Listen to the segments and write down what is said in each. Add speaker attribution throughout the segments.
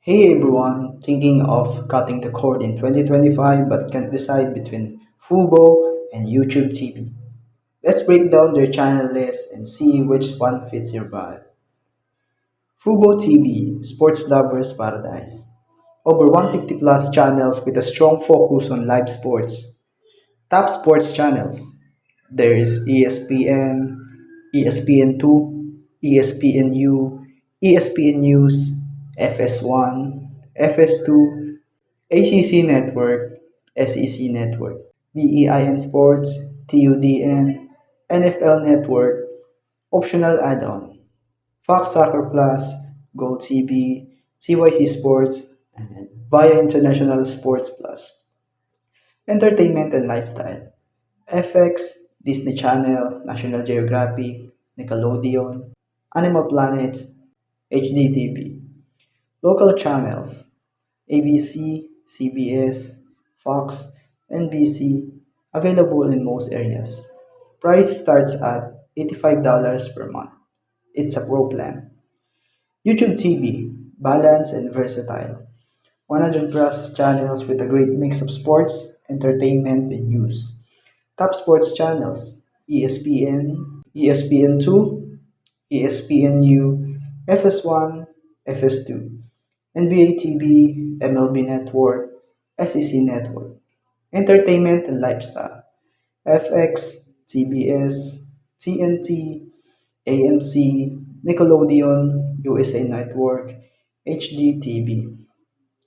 Speaker 1: Hey everyone, thinking of cutting the cord in 2025 but can't decide between Fubo and YouTube TV. Let's break down their channel list and see which one fits your budget. Fubo TV, Sports Lovers Paradise. Over 150 plus channels with a strong focus on live sports. Top sports channels. There is ESPN, ESPN2, ESPNU, ESPN News, FS1, FS2, ACC Network, SEC Network, BEIN Sports, TUDN, NFL Network, optional add-on, Fox Soccer Plus, Gold TV, CYC Sports, and via International Sports Plus. Entertainment and lifestyle. FX, Disney Channel, National Geographic, Nickelodeon, Animal Planet, HDTV. Local channels ABC, CBS, Fox, NBC, available in most areas. Price starts at $85 per month. It's a pro plan. YouTube TV, balanced and versatile. 100 plus channels with a great mix of sports, entertainment, and news. Top sports channels ESPN, ESPN2, ESPNU, FS1, FS2, NBA TV, MLB Network, SEC Network. Entertainment and lifestyle FX, TBS, TNT, AMC, Nickelodeon, USA Network, HGTV.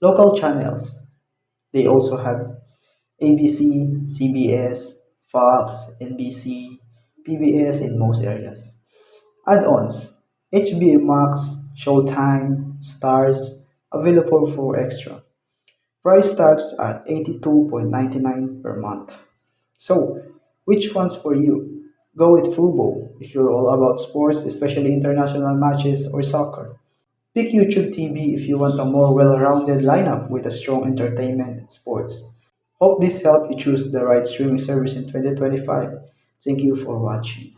Speaker 1: Local channels. They also have ABC, CBS, Fox, NBC, PBS in most areas. Add-ons HBO Max, Showtime, Stars, available for extra. Price starts at 82.99 per month. So, which one's for you? Go with Fubo if you're all about sports, especially international matches or soccer. Pick YouTube TV if you want a more well-rounded lineup with a strong entertainment and sports. Hope this helped you choose the right streaming service in 2025. Thank you for watching.